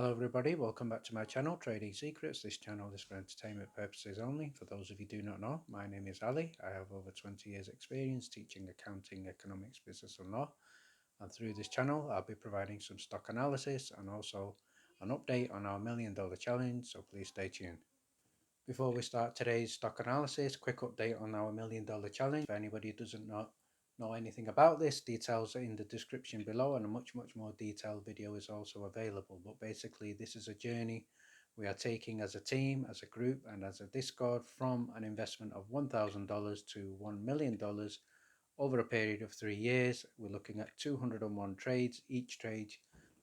Hello everybody, welcome back to my channel, Trading Secrets. This channel is for entertainment purposes only. For those of you who do not know, my name is Ali. I have over 20 years experience teaching accounting, economics, business and law. And through this channel, I'll be providing some stock analysis and also an update on our $1 Million Challenge, so please stay tuned. Before we start today's stock analysis, quick update on our $1 Million Challenge. For anybody who doesn't know anything about this, details are in the description below, and a much more detailed video is also available. But basically, this is a journey we are taking as a team, as a group and as a Discord, from an investment of $1,000 to $1 million over a period of 3 years. We're looking at 201 trades, each trade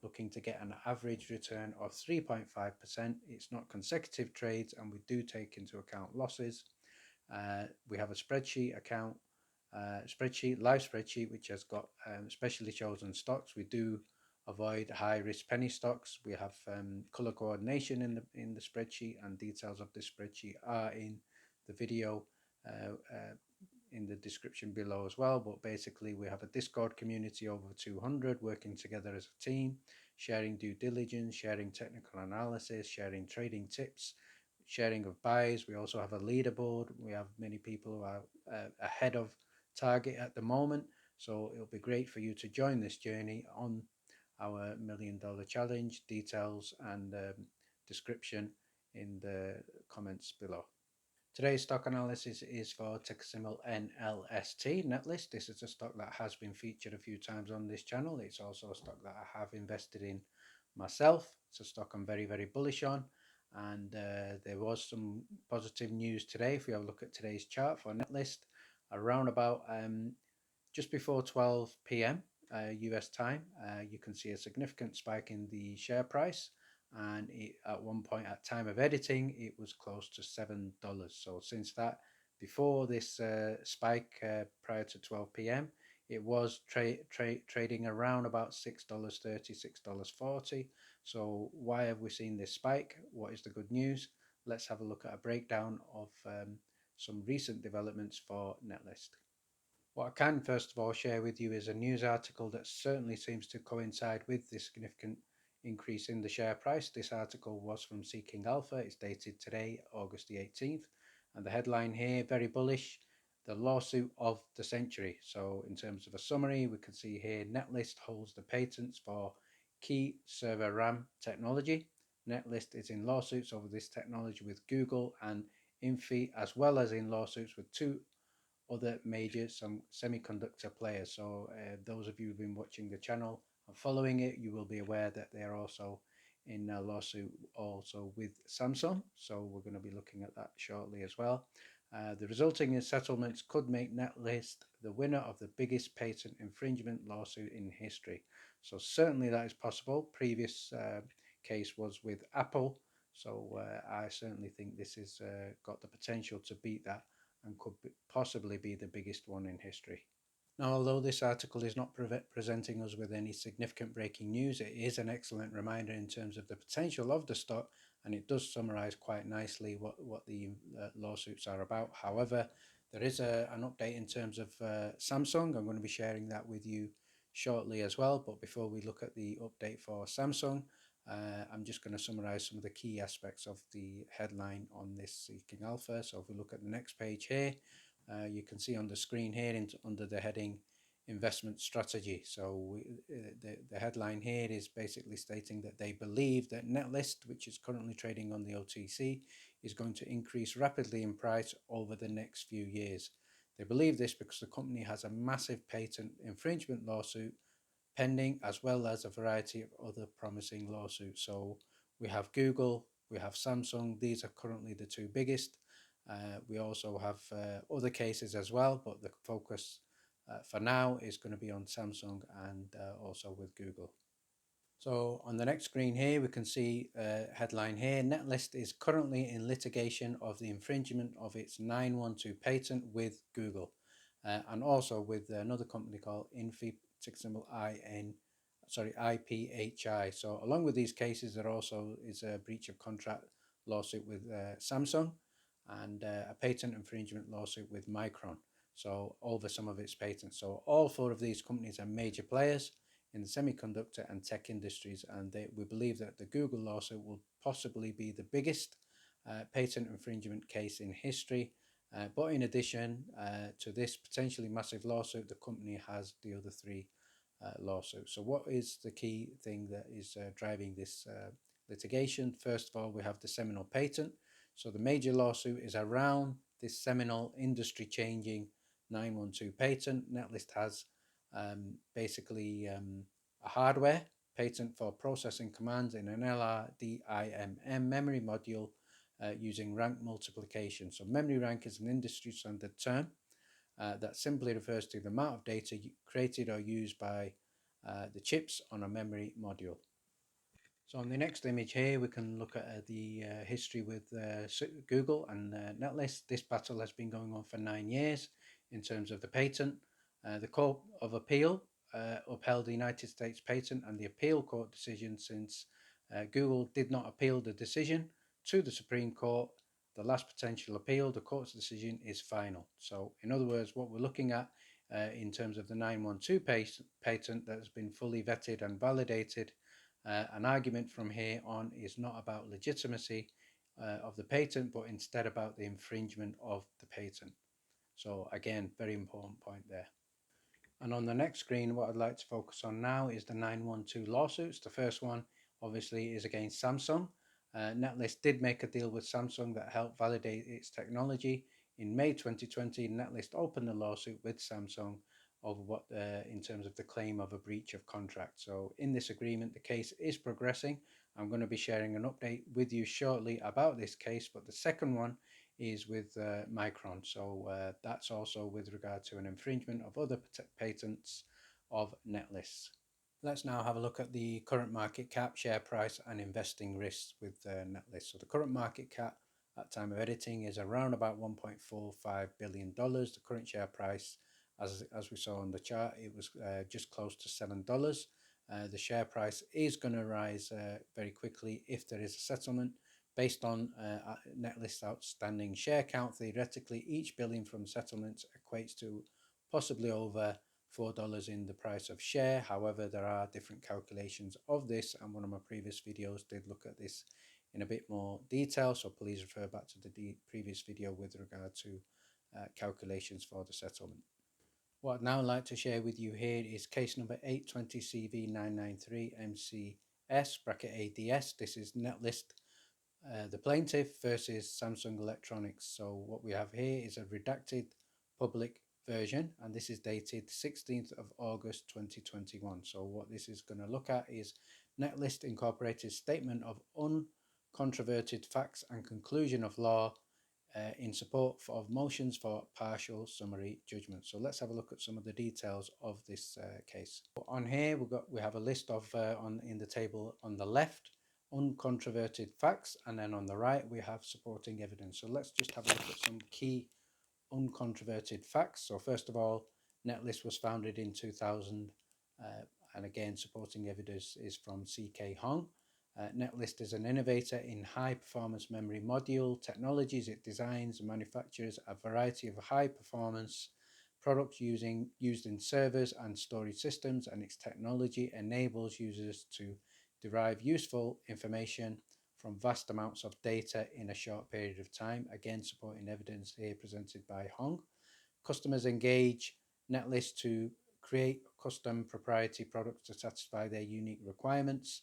looking to get an average return of 3.5%. It's not consecutive trades, and we do take into account losses. We have a spreadsheet account, live spreadsheet, which has got specially chosen stocks. We do avoid high risk penny stocks. We have color coordination in the spreadsheet, and details of this spreadsheet are in the video in the description below as well. But basically, we have a Discord community over 200 working together as a team, sharing due diligence, sharing technical analysis, sharing trading tips, sharing of buys. We also have a leaderboard. We have many people who are ahead of target at the moment, so it'll be great for you to join this journey on our $1 Million Challenge. Details and description in the comments below. Today's stock analysis is for ticker symbol NLST Netlist. This is a stock that has been featured a few times on this channel. It's also a stock that I have invested in myself. It's a stock I'm very bullish on, and there was some positive news today. If we have a look at today's chart for Netlist, around about just before 12 p.m. US time, you can see a significant spike in the share price, and at one point at time of editing it was close to $7. So since that, before this spike prior to 12 p.m. it was trading around about $6.30, $6.40. So why have we seen this spike? What is the good news? Let's have a look at a breakdown of some recent developments for Netlist. What I can first of all share with you is a news article that certainly seems to coincide with this significant increase in the share price. This article was from Seeking Alpha. It's dated today, August the 18th, and the headline here, very bullish, the lawsuit of the century. So in terms of a summary, we can see here Netlist holds the patents for key server RAM technology. Netlist is in lawsuits over this technology with Google and Infi, as well as in lawsuits with two other major semiconductor players. So those of you who've been watching the channel and following it, you will be aware that they are also in a lawsuit also with Samsung. So we're going to be looking at that shortly as well. The resulting settlements could make Netlist the winner of the biggest patent infringement lawsuit in history. So certainly that is possible. Previous case was with Apple. So I certainly think this has got the potential to beat that, and could possibly be the biggest one in history. Now, although this article is not presenting us with any significant breaking news, it is an excellent reminder in terms of the potential of the stock, and it does summarize quite nicely what the lawsuits are about. However, there is an update in terms of Samsung. I'm going to be sharing that with you shortly as well. But before we look at the update for Samsung, I'm just going to summarize some of the key aspects of the headline on this Seeking Alpha. So if we look at the next page here, you can see on the screen here under the heading investment strategy. So the headline here is basically stating that they believe that Netlist, which is currently trading on the OTC, is going to increase rapidly in price over the next few years. They believe this because the company has a massive patent infringement lawsuit pending, as well as a variety of other promising lawsuits. So we have Google, we have Samsung. These are currently the two biggest. We also have other cases as well, but the focus for now is going to be on Samsung and also with Google. So on the next screen here, we can see headline here, Netlist is currently in litigation of the infringement of its 912 patent with Google and also with another company called Infi, ticker symbol IPHI. So along with these cases, there also is a breach of contract lawsuit with Samsung and a patent infringement lawsuit with Micron, so over some of its patents. So all four of these companies are major players in the semiconductor and tech industries, and we believe that the Google lawsuit will possibly be the biggest patent infringement case in history. But in addition to this potentially massive lawsuit, the company has the other three lawsuits. So what is the key thing that is driving this litigation? First of all, we have the seminal patent. So the major lawsuit is around this seminal industry-changing 912 patent. Netlist has basically a hardware patent for processing commands in an LRDIMM memory module using rank multiplication. So memory rank is an industry standard term that simply refers to the amount of data created or used by the chips on a memory module. So on the next image here, we can look at the history with Google and Netlist. This battle has been going on for 9 years in terms of the patent. The Court of Appeal upheld the United States patent and the appeal court decision, since Google did not appeal the decision to the Supreme Court. The last potential appeal, the court's decision is final. So in other words, what we're looking at in terms of the 912 patent that has been fully vetted and validated, an argument from here on is not about legitimacy of the patent, but instead about the infringement of the patent. So again, very important point there. And on the next screen, what I'd like to focus on now is the 912 lawsuits. The first one obviously is against Samsung. Netlist did make a deal with Samsung that helped validate its technology. In May 2020, Netlist opened a lawsuit with Samsung over what in terms of the claim of a breach of contract. So in this agreement, the case is progressing. I'm going to be sharing an update with you shortly about this case, but the second one is with Micron. So that's also with regard to an infringement of other patents of Netlist. Let's now have a look at the current market cap, share price and investing risks with Netlist. So the current market cap at time of editing is around about $1.45 billion. The current share price, as we saw on the chart, it was just close to $7. The share price is going to rise very quickly if there is a settlement. Based on Netlist's outstanding share count, theoretically, each billion from settlements equates to possibly over $4 in the price of share. However, there are different calculations of this, and one of my previous videos did look at this in a bit more detail, so please refer back to the previous video with regard to calculations for the settlement. What I'd now like to share with you here is case number 820CV993MCS (ADS). This is Netlist, the plaintiff, versus Samsung Electronics. So what we have here is a redacted public version, and this is dated 16th of August 2021. So what this is going to look at is Netlist Incorporated's statement of uncontroverted facts and conclusion of law in support of motions for partial summary judgment. So let's have a look at some of the details of this case. On here we have a list of in the table on the left, uncontroverted facts, and then on the right we have supporting evidence. So let's just have a look at some key uncontroverted facts. So first of all, Netlist was founded in 2000, and again supporting evidence is from C.K. Hong. Netlist is an innovator in high performance memory module technologies. It designs and manufactures a variety of high performance products used in servers and storage systems, and its technology enables users to derive useful information from vast amounts of data in a short period of time. Again, supporting evidence here presented by Hong. Customers engage Netlist to create custom proprietary products to satisfy their unique requirements.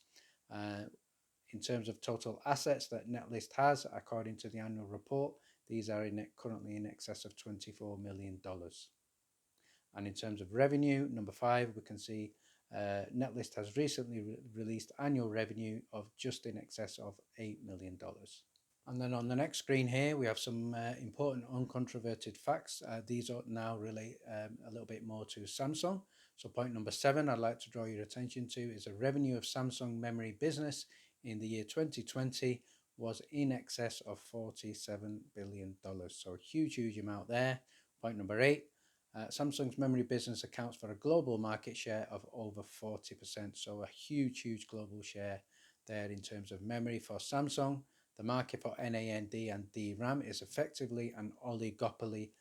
In terms of total assets that Netlist has, according to the annual report, these are currently in excess of $24 million. And in terms of revenue, number 5, we can see Netlist has recently released annual revenue of just in excess of $8 million. And then on the next screen here, we have some important uncontroverted facts. These now relate a little bit more to Samsung. So point number 7 I'd like to draw your attention to is the revenue of Samsung memory business in the year 2020 was in excess of $47 billion. So a huge amount there. Point number 8, Samsung's memory business accounts for a global market share of over 40%. So a huge global share there in terms of memory for Samsung. The market for NAND and DRAM is effectively an oligopoly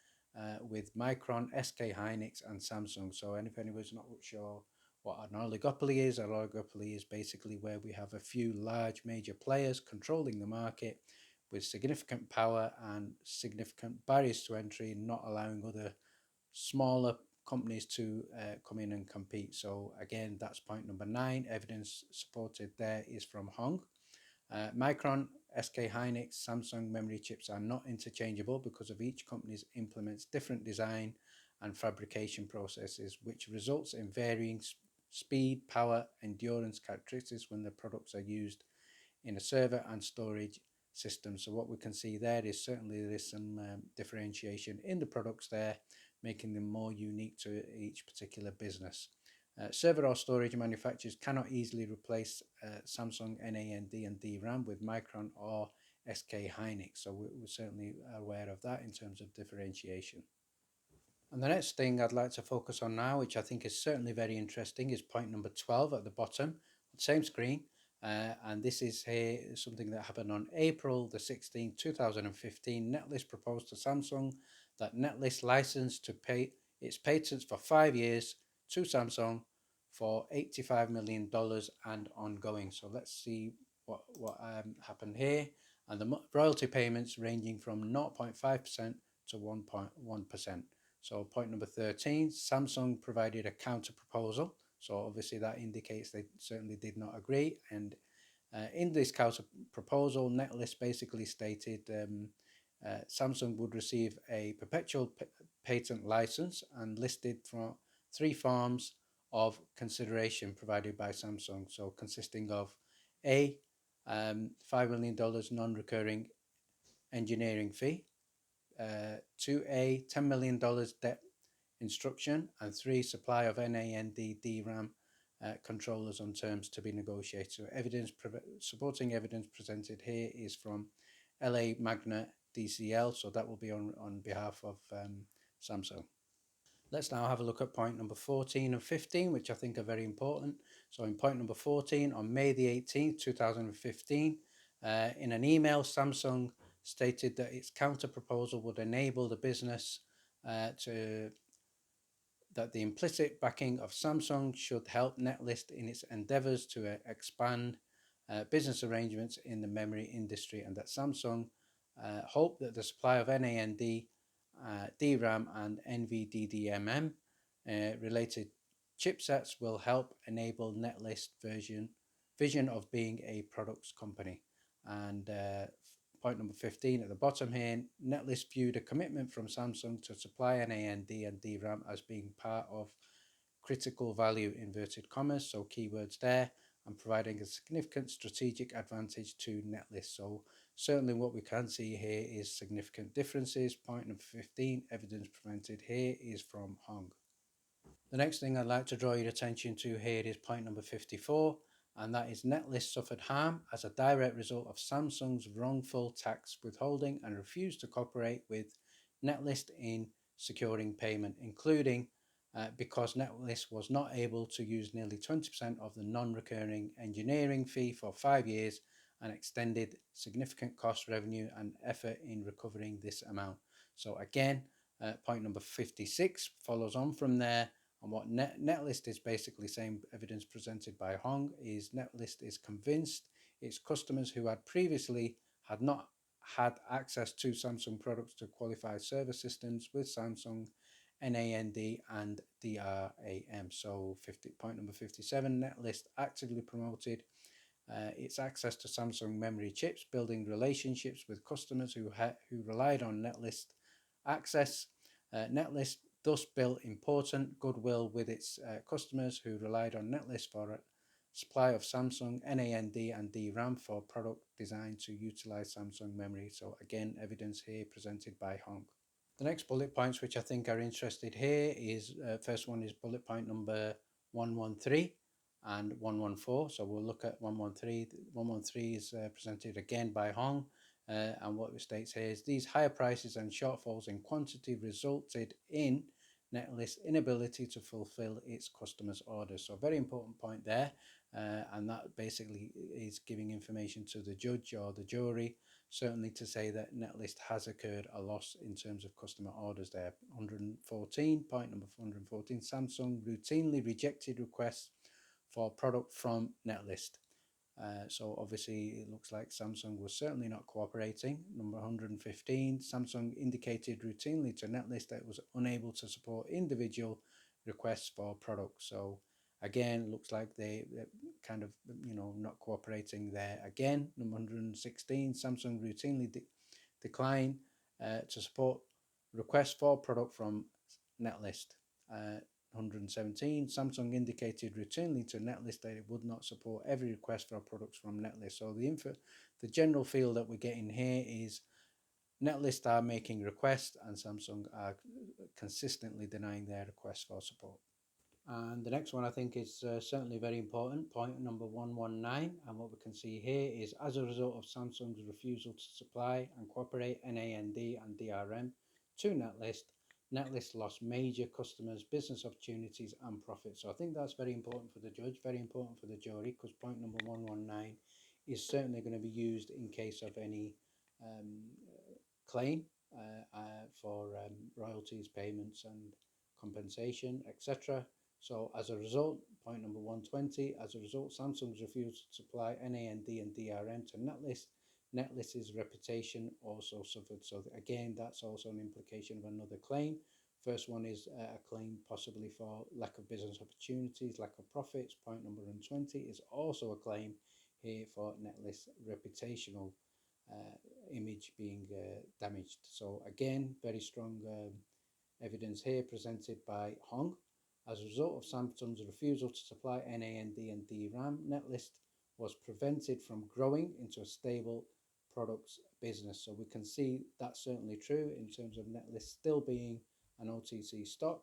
with Micron, SK Hynix and Samsung. So if anyone's not sure what an oligopoly is. An oligopoly is basically where we have a few large major players controlling the market with significant power and significant barriers to entry, not allowing other smaller companies to come in and compete. So again, that's point number 9. Evidence supported there is from Hong. Micron, SK Hynix, Samsung memory chips are not interchangeable because of each company's implements different design and fabrication processes, which results in varying speed, power, endurance characteristics when the products are used in a server and storage system. So what we can see there is certainly there's some differentiation in the products there, making them more unique to each particular business. Server or storage manufacturers cannot easily replace Samsung NAND and DRAM with Micron or SK Hynix. So we're certainly aware of that in terms of differentiation. And the next thing I'd like to focus on now, which I think is certainly very interesting, is point number 12 at the bottom, same screen. And this is here something that happened on April the 16th, 2015. Netlist proposed to Samsung that Netlist licensed to pay its patents for 5 years to Samsung for $85 million and ongoing. So let's see what happened here. And the royalty payments ranging from 0.5% to 1.1%. So point number 13, Samsung provided a counter proposal. So obviously that indicates they certainly did not agree. And in this counter proposal, Netlist basically stated Samsung would receive a perpetual patent license and listed for 3 forms of consideration provided by Samsung. So consisting of A, $5 million non-recurring engineering fee, 2A, $10 million debt instruction, and 3, supply of NAND DRAM controllers on terms to be negotiated. So supporting evidence presented here is from LA Magna DCL, so that will be on behalf of Samsung. Let's now have a look at point number 14 and 15, which I think are very important. So in point number 14, on May the 18th, 2015, in an email, Samsung stated that its counter proposal would enable the business that the implicit backing of Samsung should help Netlist in its endeavors to expand business arrangements in the memory industry, and that Samsung hoped that the supply of NAND, DRAM, and NVDDMM related chipsets will help enable Netlist vision of being a products company. And point number 15 at the bottom here, Netlist viewed a commitment from Samsung to supply NAND and DRAM as being part of critical value, inverted commas, so keywords there, and providing a significant strategic advantage to Netlist. So certainly what we can see here is significant differences. Point number 15, evidence presented here is from Hong. The next thing I'd like to draw your attention to here is point number 54, and that is Netlist suffered harm as a direct result of Samsung's wrongful tax withholding and refused to cooperate with Netlist in securing payment, including because Netlist was not able to use nearly 20% of the non-recurring engineering fee for 5 years and extended significant cost, revenue, and effort in recovering this amount. So again, point number 56 follows on from there. And what Netlist is basically saying, evidence presented by Hong, is Netlist is convinced its customers who had previously had not had access to Samsung products to qualify server systems with Samsung NAND and DRAM. So point number 57, Netlist actively promoted its access to Samsung memory chips, building relationships with customers who relied on Netlist access. Netlist thus built important goodwill with its customers who relied on Netlist for a supply of Samsung NAND and DRAM for product designed to utilize Samsung memory. So again, evidence here presented by Hong. The next bullet points which I think are interested here is first one is bullet point number 113 and 114. So we'll look at 113. 113 is presented again by Hong. And what it states here is these higher prices and shortfalls in quantity resulted in Netlist's inability to fulfill its customers' orders. So, a very important point there, and that basically is giving information to the judge or the jury, certainly to say that Netlist has occurred a loss in terms of customer orders there. 114, point number 114, Samsung routinely rejected requests for product from Netlist. So obviously it looks like Samsung was certainly not cooperating. Number 115, Samsung indicated routinely to Netlist that it was unable to support individual requests for products. So again, looks like they're kind of, not cooperating there again. Number 116, Samsung routinely decline to support requests for product from Netlist. 117, Samsung indicated routinely to Netlist that it would not support every request for products from Netlist. So the general feel that we're getting here is Netlist are making requests and Samsung are consistently denying their requests for support. And the next one I think is certainly very important, point number 119. And what we can see here is as a result of Samsung's refusal to supply and cooperate NAND and DRM to Netlist, Netlist lost major customers, business opportunities and profits. So I think that's very important for the judge, very important for the jury, because point number 119 is certainly going to be used in case of any claim for royalties, payments and compensation, etc. So as a result, point number 120, as a result, Samsung's refusal to supply NAND and DRM to Netlist, Netlist's reputation also suffered. So again, that's also an implication of another claim. First one is a claim possibly for lack of business opportunities, lack of profits. Point number 120 is also a claim here for Netlist's reputational image being damaged. So again, very strong evidence here presented by Hong. As a result of Samsung's refusal to supply NAND and DRAM, Netlist was prevented from growing into a stable products business. So we can see that's certainly true in terms of Netlist still being an OTC stock.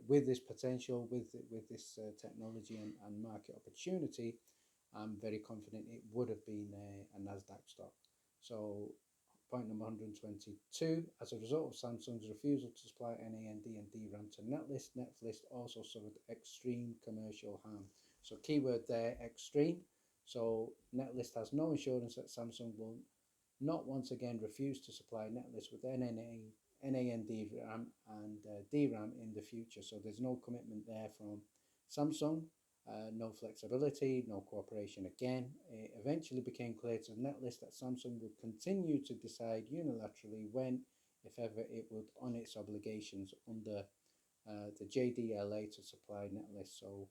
With this potential, with this technology and market opportunity, I'm very confident it would have been a NASDAQ stock. So point number 122, as a result of Samsung's refusal to supply NAND and DRAM to Netlist also suffered extreme commercial harm. So keyword there, extreme. So Netlist has no assurance that Samsung will not once again refuse to supply Netlist with NAND DRAM and DRAM in the future. So there's no commitment there from Samsung. No flexibility, no cooperation again. It eventually became clear to Netlist that Samsung would continue to decide unilaterally when, if ever, it would honour its obligations under the JDLA to supply Netlist. So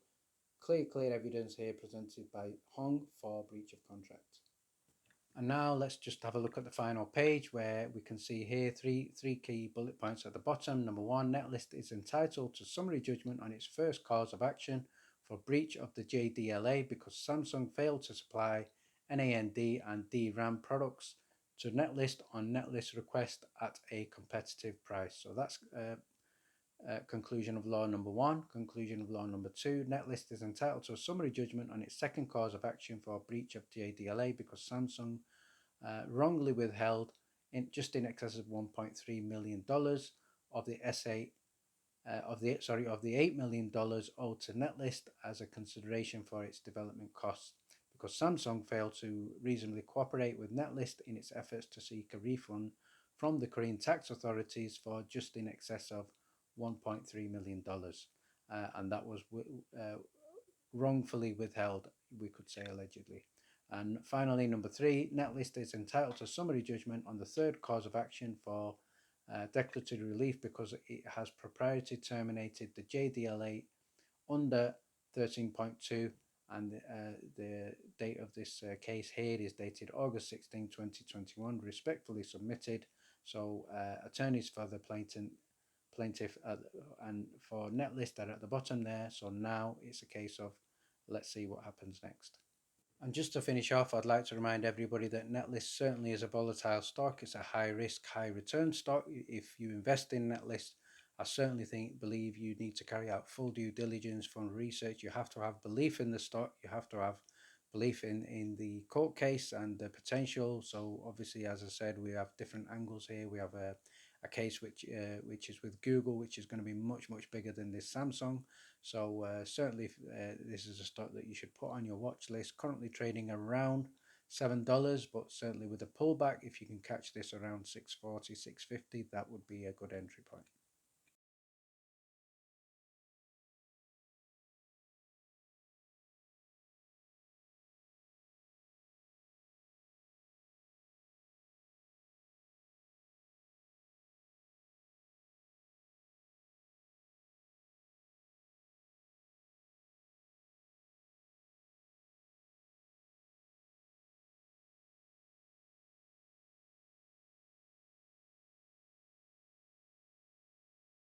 clear evidence here presented by Hong for breach of contract. And now let's just have a look at the final page where we can see here three key bullet points at the bottom. Number one, Netlist is entitled to summary judgment on its first cause of action for breach of the JDLA because Samsung failed to supply NAND and DRAM products to Netlist on Netlist request at a competitive price. So that's conclusion of law number one. Conclusion of law number two, Netlist is entitled to a summary judgment on its second cause of action for breach of JDLA because Samsung wrongly withheld just in excess of $1.3 million of the of the $8 million owed to Netlist as a consideration for its development costs because Samsung failed to reasonably cooperate with Netlist in its efforts to seek a refund from the Korean tax authorities for just in excess of $1.3 million. And that was wrongfully withheld, we could say allegedly. And finally, number three, Netlist is entitled to summary judgment on the third cause of action for declaratory relief because it has proprietary terminated the JDLA under 13.2 and the date of this case here is dated August 16, 2021, respectfully submitted. So attorneys for the plaintiff and for Netlist are at the bottom there. So now it's a case of let's see what happens next. And just to finish off, I'd like to remind everybody that Netlist certainly is a volatile stock. It's a high risk, high return stock. If you invest in Netlist, I certainly believe you need to carry out full due diligence, fund research. You have to have belief in the stock. You have to have belief in the court case and the potential. So obviously, as I said, we have different angles here. We have a case which is with Google, which is going to be much bigger than this Samsung. So certainly this is a stock that you should put on your watch list. Currently trading around $7, but certainly with a pullback, if you can catch this around 640, 650, that would be a good entry point.